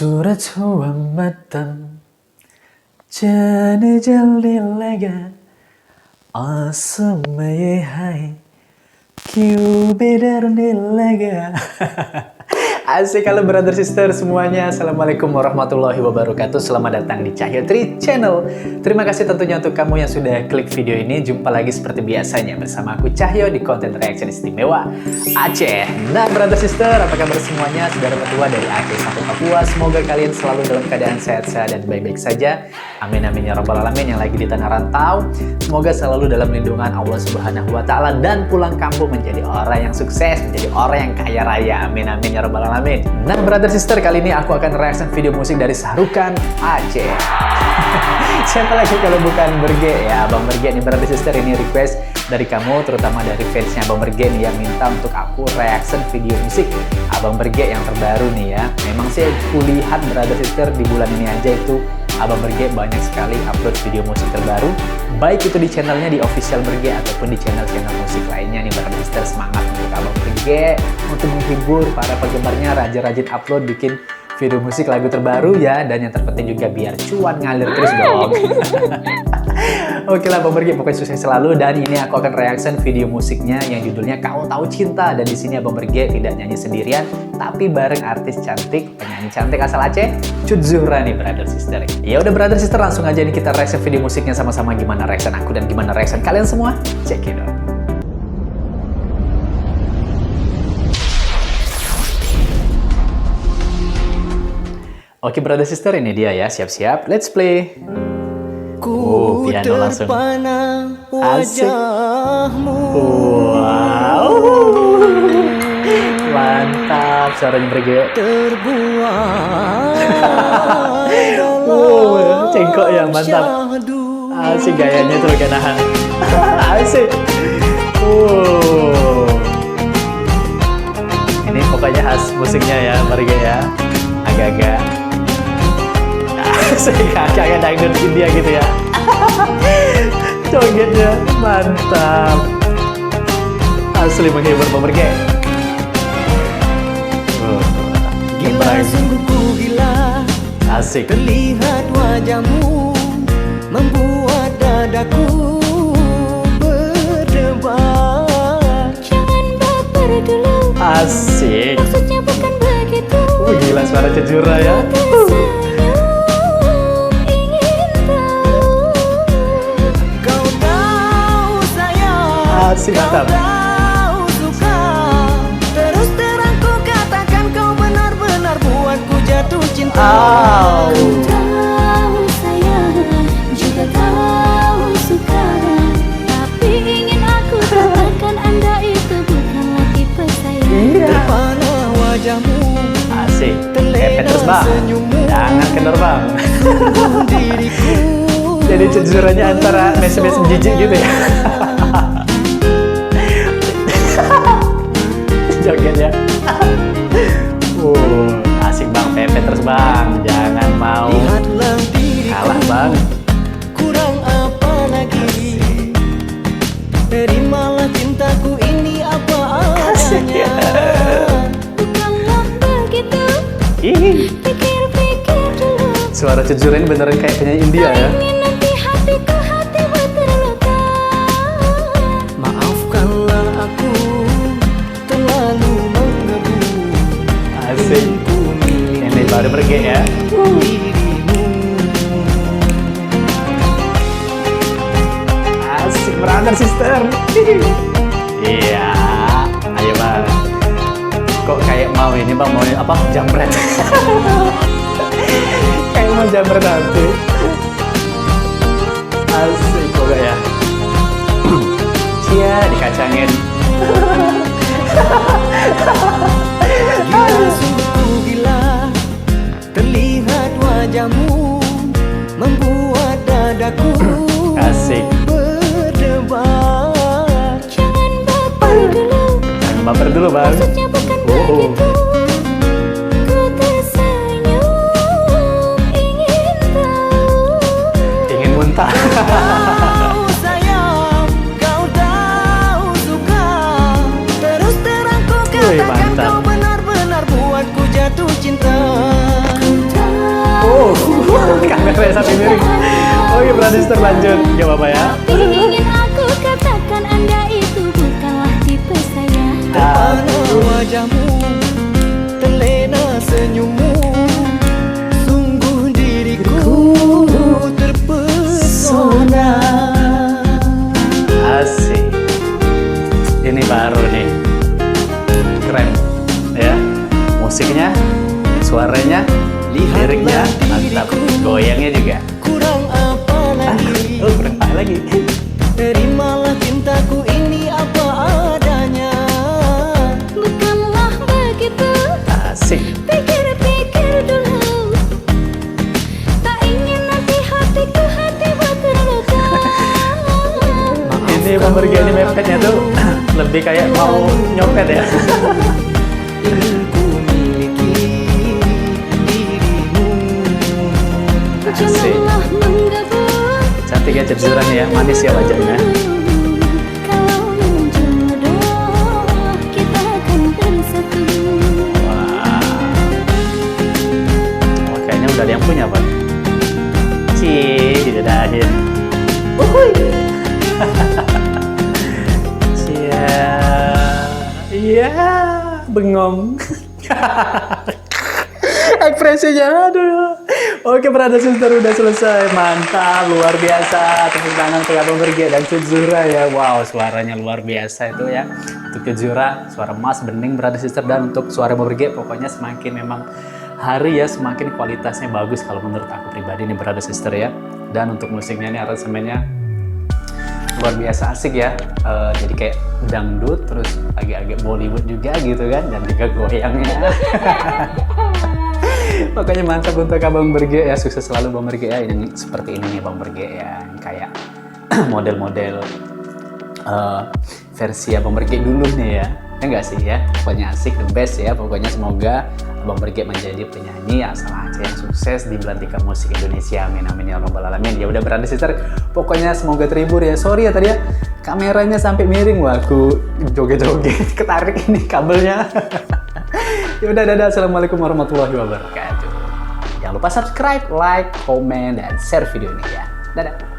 सूरज हुआ मध्यम जाने जलने लगा आंसू में ये है क्यों बिखरने लगा. Asik kalau brother sister semuanya. Assalamualaikum warahmatullahi wabarakatuh. Selamat datang di Cahyo Tri Channel. Terima kasih tentunya untuk kamu yang sudah klik video ini. Jumpa lagi seperti biasanya bersama aku Cahyo di konten reaction istimewa Aceh. Nah brother sister, apa kabar semuanya? Saudara mertua dari Aceh sampai Papua. Semoga kalian selalu dalam keadaan sehat-sehat dan baik-baik saja. Amin amin ya rabbal alamin. Yang lagi di tanah rantau, semoga selalu dalam lindungan Allah Subhanahu wa taala dan pulang kampung menjadi orang yang sukses, menjadi orang yang kaya raya. Amin amin ya rabbal alamin. Nah brother sister, kali ini aku akan reaction video musik dari Shahrukan Aceh. Siapa lagi kalau bukan Berge ya, Abang Berge nih brother sister. Ini request dari kamu, terutama dari fansnya Abang Berge nih yang minta untuk aku reaction video musik Abang Berge yang terbaru nih ya. Memang sih kulihat brother sister di bulan ini aja itu Abang Berge banyak sekali upload video musik terbaru, baik itu di channelnya di official Berge ataupun di channel-channel musik lainnya nih brother sister. Semangat untuk Abang Berge untuk menghibur para penggemarnya, rajin-rajin upload bikin video musik lagu terbaru ya, dan yang terpenting juga biar cuan ngalir terus dong. Oke lah Abang Berge, pokoknya sukses selalu. Dan ini aku akan reaction video musiknya yang judulnya Kau Tahu Cinta. Dan di sini Abang Berge tidak nyanyi sendirian, tapi bareng artis cantik, penyanyi cantik asal Aceh, Cut Zuhra nih brother sister. Ya udah brother sister, langsung aja nih kita reaction video musiknya sama-sama. Gimana reaction aku dan gimana reaction kalian semua? Check it out. Oke brother sister, ini dia ya, siap-siap, let's play. Piano langsung. Asik. Wow, mantap suaranya Berge. Cengkok ya, mantap. Asik gayanya tuh nahan. Asik. Ini pokoknya khas musiknya ya Berge ya, agak-agak kayak dangdut India gitu ya. Jogetnya mantap, asli menghibur Bang Berge. Gila sungguh ku gila, asik. terlihat wajahmu membuat dadaku berdebar. Jangan baper dulu, Asik. maksudnya bukan begitu. Gila suara Cut Zuhra ya. Asik, mantap. Kau suka, terus terang ku katakan kau benar-benar buatku jatuh cinta. Kau tahu sayang, juga kau suka, tapi ingin aku katakan Anda itu bukanlah tipe saya. Terpana wajahmu, Asik. Kepet terus bang, jangan kendor bang. diriku. Jadi Cut Zuhranya antara mesem-mesem jijik gitu ya. Jogetnya. Asik bang, pepet terus bang, jangan mau Lihatlah diriku, kalah bang. kurang apa lagi, terimalah cintaku ini apa adanya. Bukanlah begitu, pikir-pikir dulu. Suara Cut Zuhra ini beneran kayak penyanyi India ya. Ingin nanti hatiku terluka. Maafkanlah aku terlalu menggebu. Asik. Ini baru Berge ya. Asik brother sister. Iya, ayo bang. Kok kayak mau ini bang, mau apa? Jambret. Kayak mau jambret nanti. Asik kok ya. Cia dikacangin. Gila sungguh gila, terlihat wajahmu membuat dadaku Asik. berdebar. Jangan baper dulu, Jangan baper dulu bang. maksudnya bukan begitu. Ku tersenyum, ingin tahu. Ingin muntah. Kau sayang, kau tahu suka, terus terang ku katakan mantap. kau benar-benar buatku jatuh cinta. Ku sampai miring. Oke, brother sister lanjut. Gak apa-apa ya. Tapi ingin aku katakan Anda itu bukanlah tipe saya. Terpana wajahmu, terlena senyummu, sungguh diriku terpesona. Asik. Ini baru nih. Keren. Ya. Musiknya, suaranya, liriknya mantap. Goyangnya juga. Kurang apa lagi? Oh, kurang apa lagi? Terimalah cintaku ini apa adanya. Bukanlah begitu. Asik. Pikir-pikir dulu. Tak ingin nanti hatiku buat terluka. Ini pembergi ini mepetnya tuh lebih kayak mau nyopet ya. Ingin ku miliki dirimu. Asik. Janganlah menggabung. Cantik ya Cedzuran ya, manis ya wajahnya. Kalau menjodoh, kita akan bersatu. Wah, kayaknya udah ada yang punya Pak. Cih, didadahin. Uhuy. Cia. Iya, bengong. Ekspresinya, aduh. Oke, brother sister udah selesai. Mantap, luar biasa. Tepuk tangan untuk Abang Berge dan Cedzura ya. Wow, suaranya luar biasa itu ya. Untuk Cedzura, suara emas, bening, brother sister. Dan untuk suara Abang Berge, pokoknya semakin memang hari ya, semakin kualitasnya bagus kalau menurut aku pribadi nih, brother sister ya. Dan untuk musiknya nih, aransemennya luar biasa asik ya. Jadi kayak dangdut, terus agak-agak Bollywood juga gitu kan. Dan juga goyangnya. Pokoknya mantap untuk Abang Berge ya, sukses selalu Bang Berge ya. Yang seperti ini nih Bang Berge ya, yang kayak model-model versi Abang Berge dulu nih ya. Ya enggak sih ya, pokoknya asik, the best ya. Pokoknya semoga Abang Berge menjadi penyanyi asal Aceh yang sukses di belantika musik Indonesia. Amin amin ya rabbal alamin. Ya udah brother sister, pokoknya semoga terhibur ya. Sorry ya tadi ya, kameranya sampai miring. Wah, aku joget-joget ketarik ini kabelnya. Ya udah, dadah. Assalamualaikum warahmatullahi wabarakatuh. Jangan lupa subscribe, like, komen, dan share video ini ya. Dadah.